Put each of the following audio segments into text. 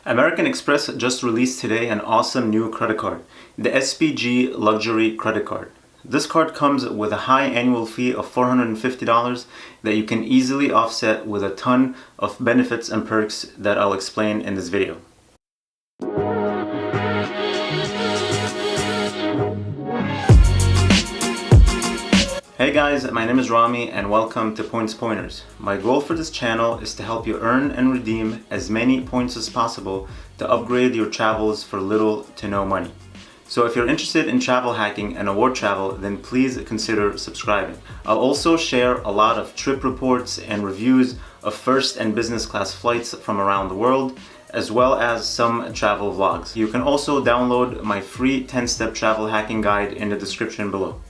American Express just released today an awesome new credit card, the SPG Luxury Credit Card. This card comes with a high annual fee of $450 that you can easily offset with a ton of benefits and perks that I'll explain in this video. Hey guys, my name is Rami and welcome to Points Pointers. My goal for this channel is to help you earn and redeem as many points as possible to upgrade your travels for little to no money. So if you're interested in travel hacking and award travel, then please consider subscribing. I'll also share a lot of trip reports and reviews of first and business class flights from around the world, as well as some travel vlogs. You can also download my free 10-step travel hacking guide in the description below.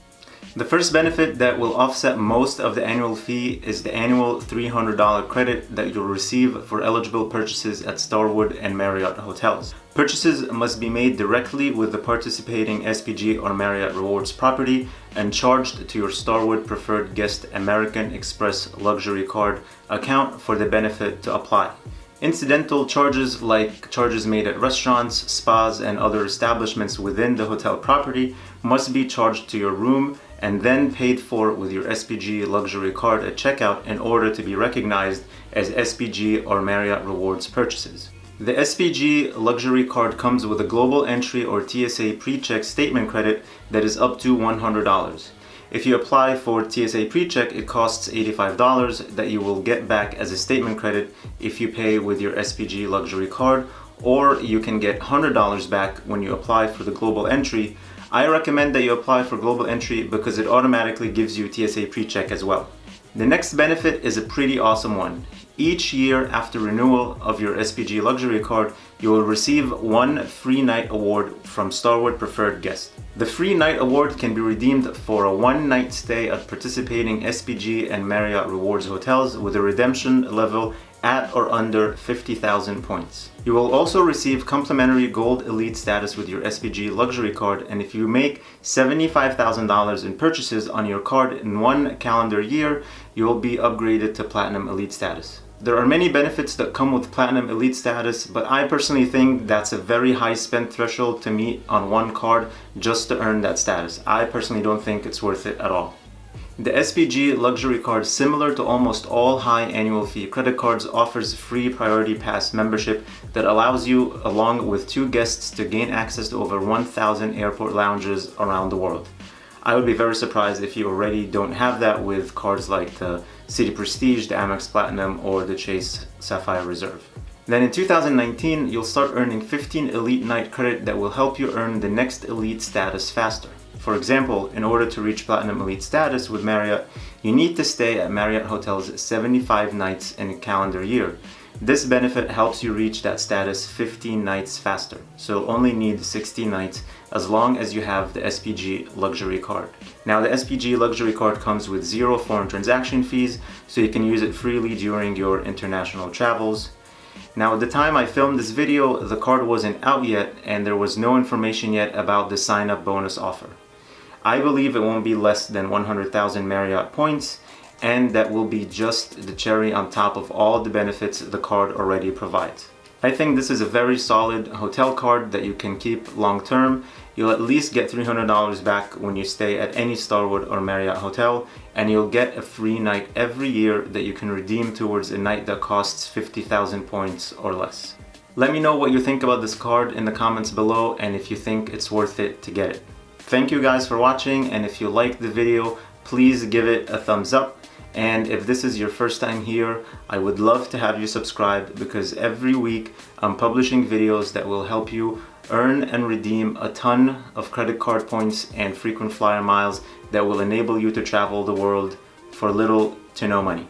The first benefit that will offset most of the annual fee is the annual $300 credit that you'll receive for eligible purchases at Starwood and Marriott hotels. Purchases must be made directly with the participating SPG or Marriott Rewards property and charged to your Starwood Preferred Guest American Express Luxury Card account for the benefit to apply. Incidental charges like charges made at restaurants, spas, and other establishments within the hotel property must be charged to your room and then paid for with your SPG Luxury Card at checkout in order to be recognized as SPG or Marriott Rewards purchases. The SPG Luxury Card comes with a global entry or TSA Precheck statement credit that is up to $100. If you apply for TSA Precheck, it costs $85 that you will get back as a statement credit if you pay with your SPG Luxury Card, or you can get $100 back when you apply for the global entry. I recommend that you apply for global entry because it automatically gives you TSA Precheck as well. The next benefit is a pretty awesome one. Each year after renewal of your SPG Luxury Card, you will receive one free night award from Starwood Preferred Guest. The free night award can be redeemed for a one-night stay at participating SPG and Marriott Rewards hotels with a redemption level at or under 50,000 points. You will also receive complimentary Gold Elite status with your SPG Luxury Card, and if you make $75,000 in purchases on your card in one calendar year, you will be upgraded to Platinum Elite status. There are many benefits that come with Platinum Elite status, but I personally think that's a very high spend threshold to meet on one card just to earn that status. I personally don't think it's worth it at all. The SPG Luxury Card, similar to almost all high annual fee credit cards, offers free Priority Pass membership that allows you, along with two guests, to gain access to over 1,000 airport lounges around the world. I would be very surprised if you already don't have that with cards like the Citi Prestige, the Amex Platinum, or the Chase Sapphire Reserve. Then in 2019, you'll start earning 15 Elite Night credit that will help you earn the next Elite status faster. For example, in order to reach Platinum Elite status with Marriott, you need to stay at Marriott hotels 75 nights in a calendar year. This benefit helps you reach that status 15 nights faster, so you'll only need 60 nights as long as you have the SPG Luxury Card. Now, the SPG Luxury Card comes with 0 foreign transaction fees, so you can use it freely during your international travels. Now, at the time I filmed this video, the card wasn't out yet and there was no information yet about the Signup Bonus offer. I believe it won't be less than 100,000 Marriott points, and that will be just the cherry on top of all the benefits the card already provides. I think this is a very solid hotel card that you can keep long term. You'll at least get $300 back when you stay at any Starwood or Marriott hotel, and you'll get a free night every year that you can redeem towards a night that costs 50,000 points or less. Let me know what you think about this card in the comments below, and if you think it's worth it to get it. Thank you guys for watching, and if you liked the video, please give it a thumbs up. And if this is your first time here, I would love to have you subscribe, because every week I'm publishing videos that will help you earn and redeem a ton of credit card points and frequent flyer miles that will enable you to travel the world for little to no money.